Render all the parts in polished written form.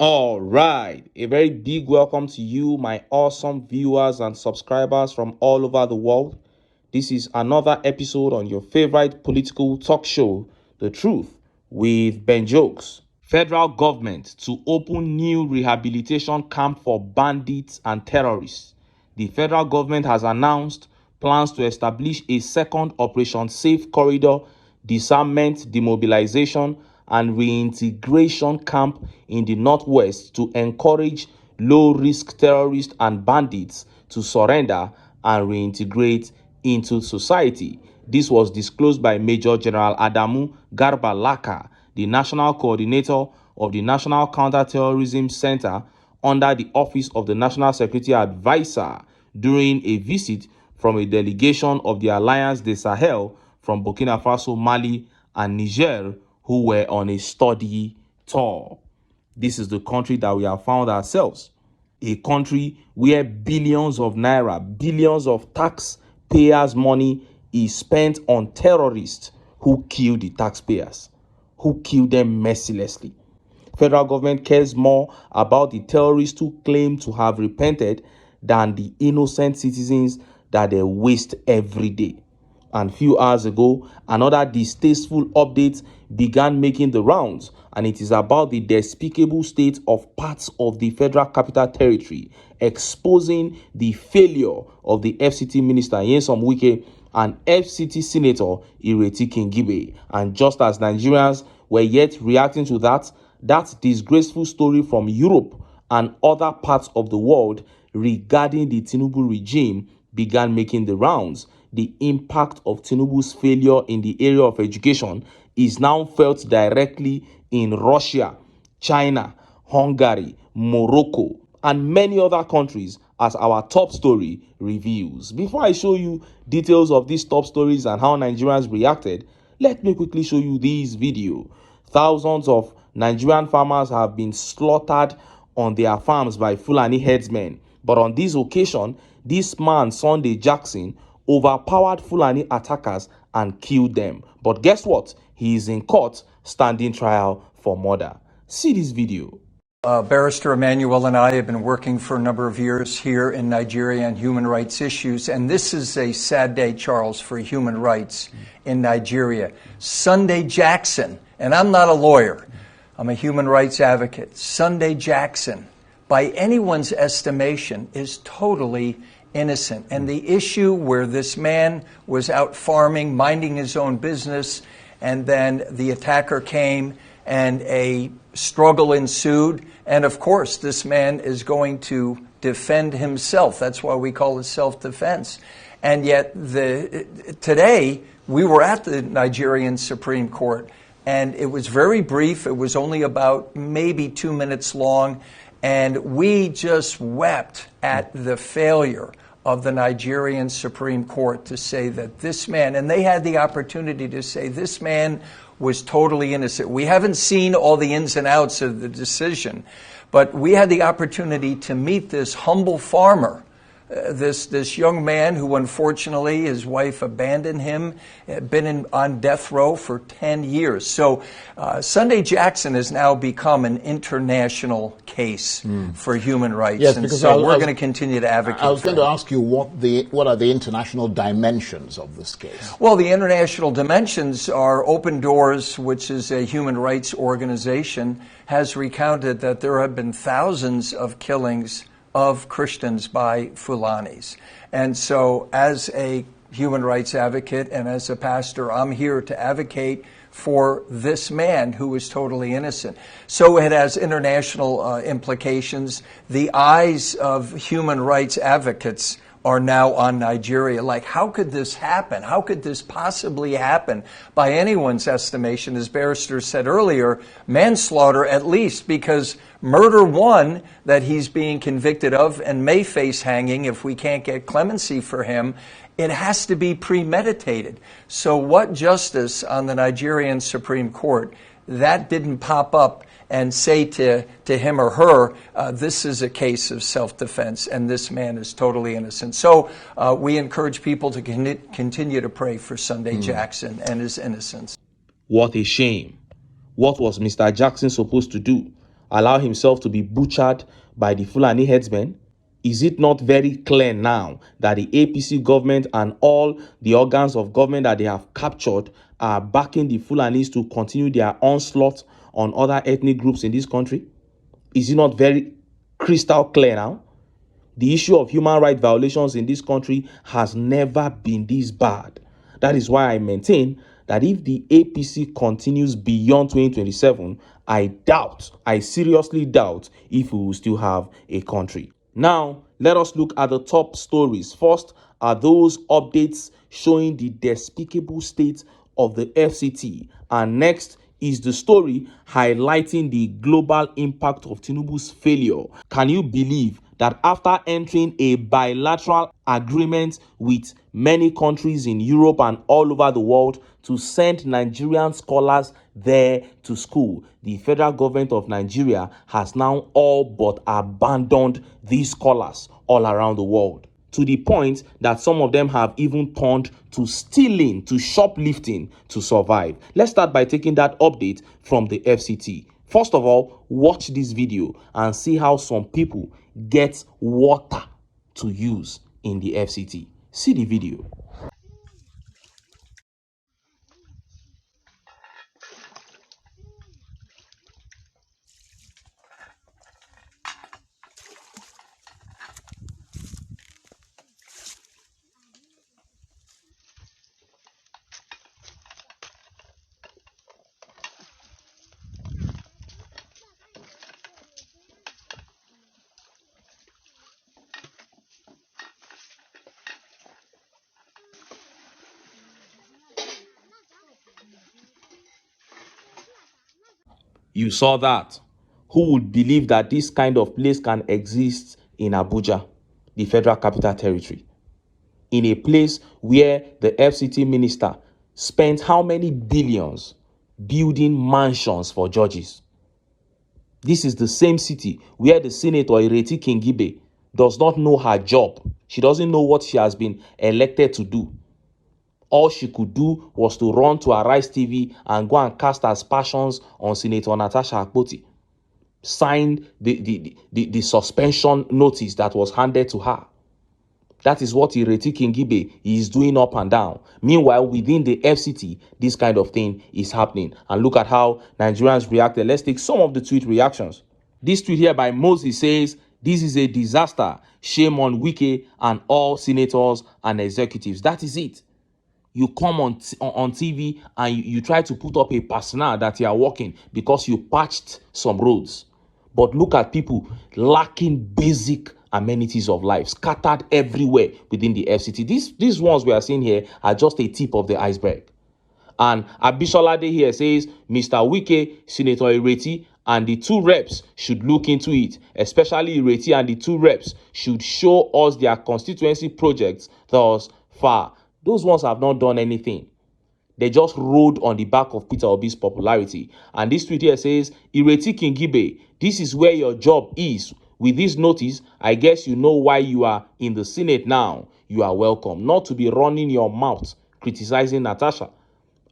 All right, a very big welcome to you, my awesome viewers and subscribers from all over the world. This is another episode on your favorite political talk show, The Truth, with Ben Jokes. Federal government to open new rehabilitation camp for bandits and terrorists. The federal government has announced plans to establish a second Operation Safe Corridor disarmament, demobilization, and reintegration camp in the Northwest to encourage low-risk terrorists and bandits to surrender and reintegrate into society. This was disclosed by Major General Adamu Garba Laka, the National Coordinator of the National Counterterrorism Center under the Office of the National Security Advisor during a visit from a delegation of the Alliance des Sahel from Burkina Faso, Mali, and Niger, who were on a study tour. This is the country that we have found ourselves. A country where billions of naira, billions of taxpayers' money is spent on terrorists who kill the taxpayers, who kill them mercilessly. Federal government cares more about the terrorists who claim to have repented than the innocent citizens that they waste every day. And a few hours ago, another distasteful update began making the rounds, and it is about the despicable state of parts of the Federal Capital Territory, exposing the failure of the FCT Minister Nyesom Wike and FCT Senator Ireti Kingibe. And just as Nigerians were yet reacting to that disgraceful story from Europe and other parts of the world regarding the TINUBU regime began making the rounds, the impact of TINUBU's failure in the area of education is now felt directly in Russia, China, Hungary, Morocco, and many other countries, as our top story reveals. Before I show you details of these top stories and how Nigerians reacted, let me quickly show you this video. Thousands of Nigerian farmers have been slaughtered on their farms by Fulani herdsmen. But on this occasion, this man, Sunday Jackson, overpowered Fulani attackers and killed them. But guess what? He is in court standing trial for murder. See this video. Barrister Emmanuel and I have been working for a number of years here in Nigeria on human rights issues, and this is a sad day, Charles, for human rights in Nigeria. Sunday Jackson, and I'm not a lawyer, I'm a human rights advocate. Sunday Jackson, by anyone's estimation, is totally innocent. And the issue where this man was out farming, minding his own business, and then the attacker came and a struggle ensued. And of course, this man is going to defend himself. That's why we call it self-defense. And yet today we were at the Nigerian Supreme Court, and it was very brief. It was only about maybe 2 minutes long. And we just wept at the failure of the Nigerian Supreme Court to say that this man, and they had the opportunity to say this man was totally innocent. We haven't seen all the ins and outs of the decision, but we had the opportunity to meet this humble farmer, this young man who unfortunately his wife abandoned him, had been on death row for 10 years. So Sunday Jackson has now become an international case for human rights. Yes, and because so we're going to continue to advocate. I was going to ask you what are the international dimensions of this case? Well, the international dimensions are Open Doors, which is a human rights organization, has recounted that there have been thousands of killings of Christians by Fulanis. And so as a human rights advocate and as a pastor, I'm here to advocate for this man who is totally innocent. So it has international implications. The eyes of human rights advocates are now on Nigeria. Like, how could this happen? How could this possibly happen? By anyone's estimation, as Barrister said earlier, manslaughter at least, because murder one that he's being convicted of and may face hanging if we can't get clemency for him, it has to be premeditated. So what justice on the Nigerian Supreme Court, that didn't pop up and say to him or her, this is a case of self-defense and this man is totally innocent. So we encourage people to continue to pray for Sunday Jackson and his innocence. What a shame. What was Mr. Jackson supposed to do? allow himself to be butchered by the Fulani headsmen? Is it not very clear now that the APC government and all the organs of government that they have captured are backing the Fulanis to continue their onslaught on other ethnic groups in this country? Is it not very crystal clear now? The issue of human rights violations in this country has never been this bad. That is why I maintain that if the APC continues beyond 2027, I seriously doubt if we will still have a country. Now, let us look at the top stories. First are those updates showing the despicable state of the FCT, and next is the story highlighting the global impact of TINUBU's failure. Can you believe that after entering a bilateral agreement with many countries in Europe and all over the world to send Nigerian scholars there to school, the federal government of Nigeria has now all but abandoned these scholars all around the world, to the point that some of them have even turned to stealing, to shoplifting to survive. Let's start by taking that update from the FCT. First of all, watch this video and see how some people get water to use in the FCT. See the video. You saw that. Who would believe that this kind of place can exist in Abuja, the Federal Capital Territory? In a place where the FCT minister spent how many billions building mansions for judges? This is the same city where the Senator Ireti Kingibe does not know her job. She doesn't know what she has been elected to do. All she could do was to run to Arise TV and go and cast aspersions on Senator Natasha Akpoti. Signed the suspension notice that was handed to her. That is what Ireti Kingibe is doing up and down. Meanwhile, within the FCT, this kind of thing is happening. And look at how Nigerians reacted. Let's take some of the tweet reactions. This tweet here by Moses says, "This is a disaster. Shame on Wike and all senators and executives." That is it. You come on TV and you try to put up a persona that you are working because you patched some roads. But look at people lacking basic amenities of life, scattered everywhere within the FCT. These ones we are seeing here are just a tip of the iceberg. And Abisolade here says, "Mr. Wike, Senator Ireti, and the two reps should look into it. Especially Ireti and the two reps should show us their constituency projects thus far." Those ones have not done anything. They just rode on the back of Peter Obi's popularity. And this tweet here says, "Ireti Kingibe, this is where your job is. With this notice, I guess you know why you are in the Senate now. You are welcome. Not to be running your mouth criticizing Natasha."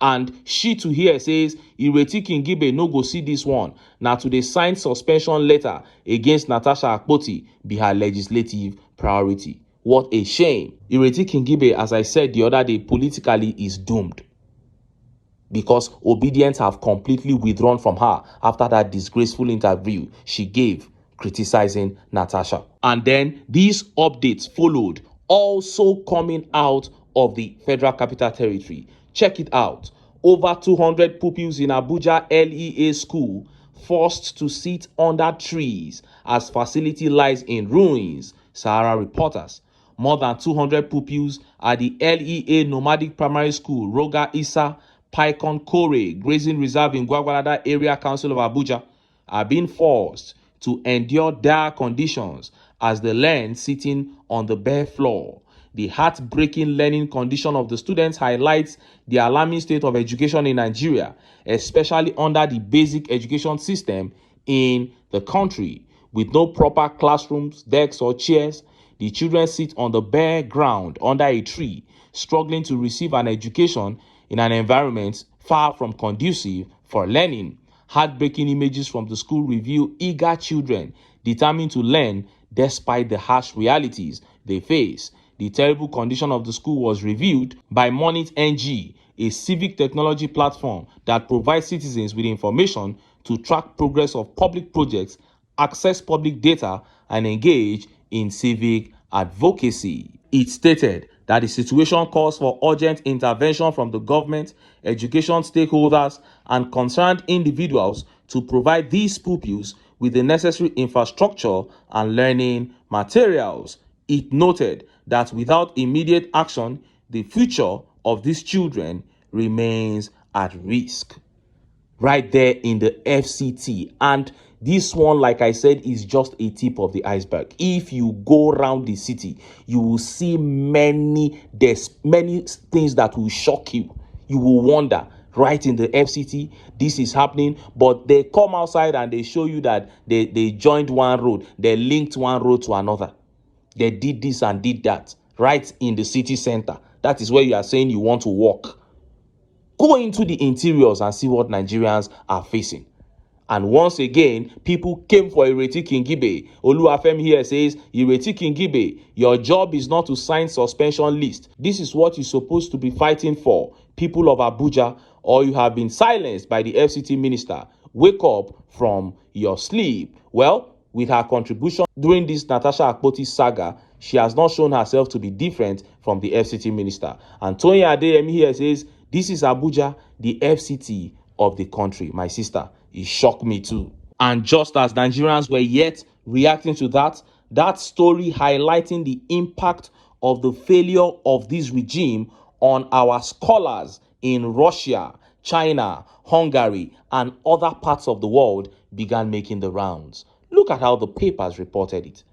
And she to here says, "Ireti Kingibe no go see this one. Now to the signed suspension letter against Natasha Akpoti be her legislative priority." What a shame. Ireti Kingibe, as I said the other day, politically is doomed, because obedience have completely withdrawn from her after that disgraceful interview she gave criticizing Natasha. And then these updates followed, also coming out of the Federal Capital Territory. Check it out. Over 200 pupils in Abuja LEA school forced to sit under trees as facility lies in ruins, Sahara reporters. More than 200 pupils at the LEA Nomadic Primary School, Roga Issa, Pycon Kore Grazing Reserve in Gwagwalada Area Council of Abuja are being forced to endure dire conditions as they learn sitting on the bare floor. The heartbreaking learning condition of the students highlights the alarming state of education in Nigeria, especially under the basic education system in the country. With no proper classrooms, desks, or chairs, the children sit on the bare ground under a tree, struggling to receive an education in an environment far from conducive for learning. Heartbreaking images from the school reveal eager children determined to learn despite the harsh realities they face. The terrible condition of the school was revealed by Monit NG, a civic technology platform that provides citizens with information to track progress of public projects, access public data, and engage in civic advocacy. It stated that the situation calls for urgent intervention from the government, education stakeholders, and concerned individuals to provide these pupils with the necessary infrastructure and learning materials. It noted that without immediate action, the future of these children remains at risk. Right there in the FCT. And this one, like I said, is just a tip of the iceberg. If you go around the city, you will see there's many things that will shock you. You will wonder, right in the FCT, this is happening, but they come outside and they show you that they joined one road, they linked one road to another. They did this and did that right in the city center. That is where you are saying you want to walk. Go into the interiors and see what Nigerians are facing. And once again, people came for Ireti Kingibe. Oluwafemi here says, Ireti Kingibe, your job is not to sign suspension list. This is what you're supposed to be fighting for, people of Abuja, or you have been silenced by the FCT minister. Wake up from your sleep. Well, with her contribution during this Natasha Akpoti saga, she has not shown herself to be different from the FCT minister. And Tony Adeyemi here says, this is Abuja, the FCT of the country. My sister, it shocked me too. And just as Nigerians were yet reacting to that story highlighting the impact of the failure of this regime on our scholars in Russia, China, Hungary, and other parts of the world began making the rounds. Look at how the papers reported it.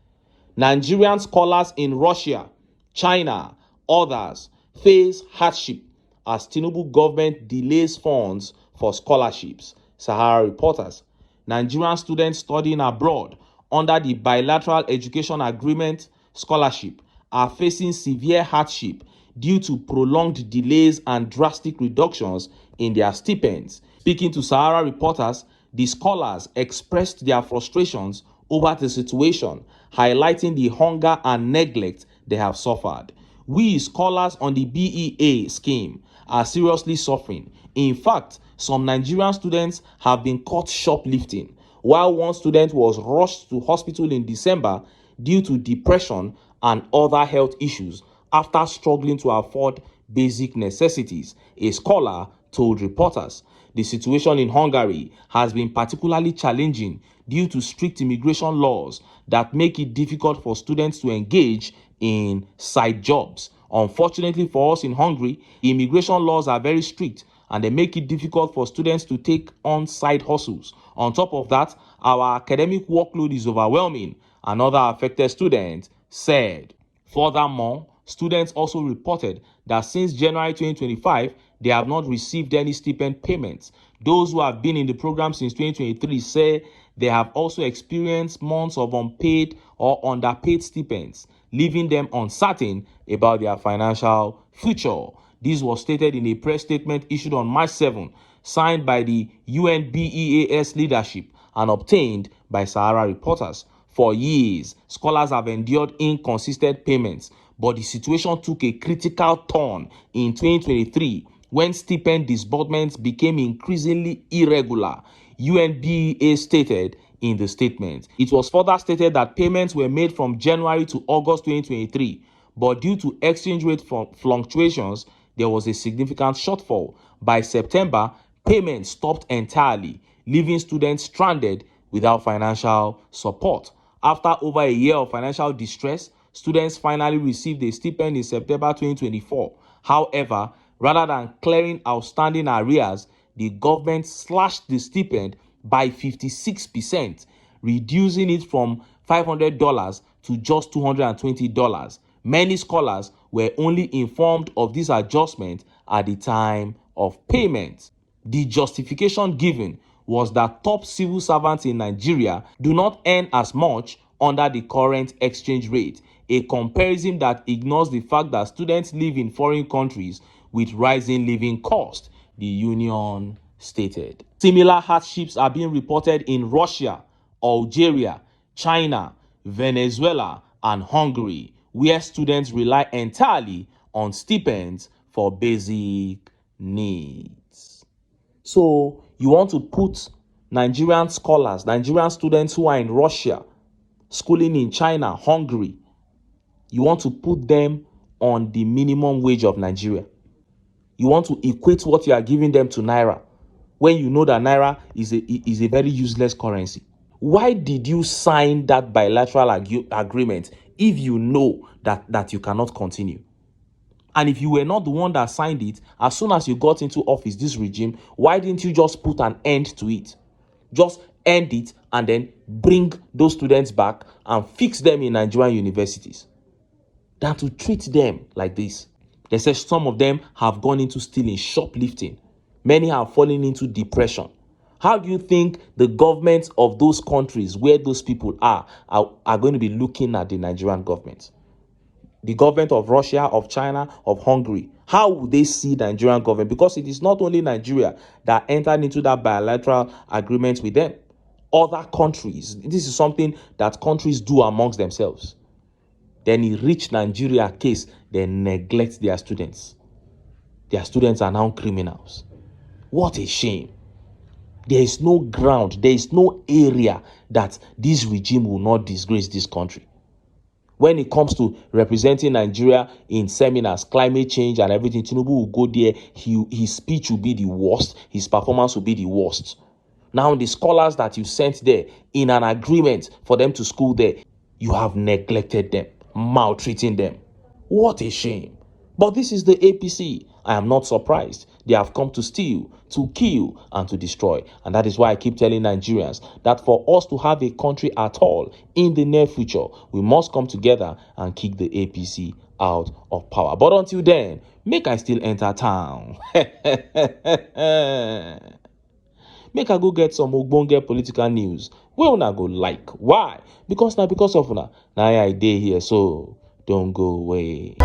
Nigerian scholars in Russia, China, others face hardship as TINUBU government delays funds for scholarships. Sahara reporters. Nigerian students studying abroad under the bilateral education agreement scholarship are facing severe hardship due to prolonged delays and drastic reductions in their stipends. Speaking to Sahara reporters, the scholars expressed their frustrations over the situation, highlighting the hunger and neglect they have suffered. We scholars on the BEA scheme are seriously suffering. In fact, some Nigerian students have been caught shoplifting, while one student was rushed to hospital in December due to depression and other health issues after struggling to afford basic necessities, a scholar told reporters. The situation in Hungary has been particularly challenging due to strict immigration laws that make it difficult for students to engage in side jobs. Unfortunately for us in Hungary, immigration laws are very strict and they make it difficult for students to take on side hustles. On top of that, our academic workload is overwhelming, another affected student said. Furthermore, students also reported that since January 2025, they have not received any stipend payments. Those who have been in the program since 2023 say they have also experienced months of unpaid or underpaid stipends, leaving them uncertain about their financial future. This was stated in a press statement issued on March 7, signed by the UNBEAS leadership and obtained by Sahara reporters. For years, scholars have endured inconsistent payments, but the situation took a critical turn in 2023 when stipend disbursements became increasingly irregular, UNBEA stated in the statement. It was further stated that payments were made from January to August 2023, but due to exchange rate fluctuations, there was a significant shortfall. By September, payments stopped entirely, leaving students stranded without financial support. After over a year of financial distress, students finally received a stipend in September 2024. However, rather than clearing outstanding arrears, the government slashed the stipend by 56%, reducing it from $500 to just $220. Many scholars were only informed of this adjustment at the time of payment. The justification given was that top civil servants in Nigeria do not earn as much under the current exchange rate, a comparison that ignores the fact that students live in foreign countries with rising living costs, the union stated. Similar hardships are being reported in Russia, Algeria, China, Venezuela, and Hungary, where students rely entirely on stipends for basic needs. So you want to put Nigerian scholars, Nigerian students who are in Russia, schooling in China, Hungary, you want to put them on the minimum wage of Nigeria. You want to equate what you are giving them to Naira when you know that Naira is a very useless currency. Why did you sign that bilateral agreement if you know that you cannot continue? And if you were not the one that signed it, as soon as you got into office, this regime, why didn't you just put an end to it? Just end it and then bring those students back and fix them in Nigerian universities than to treat them like this. They say some of them have gone into stealing, shoplifting. Many have fallen into depression. How do you think the governments of those countries where those people are going to be looking at the Nigerian government? The government of Russia, of China, of Hungary. How would they see the Nigerian government? Because it is not only Nigeria that entered into that bilateral agreement with them. Other countries. This is something that countries do amongst themselves. Then it reached Nigeria case, they neglect their students. Their students are now criminals. What a shame. There is no ground, there is no area that this regime will not disgrace this country. When it comes to representing Nigeria in seminars, climate change and everything, TINUBU will go there. His speech will be the worst. His performance will be the worst. Now, the scholars that you sent there in an agreement for them to school there, you have neglected them, maltreating them. What a shame. But this is the APC. I am not surprised. They have come to steal, to kill, and to destroy. And that is why I keep telling Nigerians that for us to have a country at all in the near future, we must come together and kick the APC out of power. But until then, make I still enter town. Make I go get some ogbonge political news wey una go like. Why? Because of una. Now I dey here, so don't go away.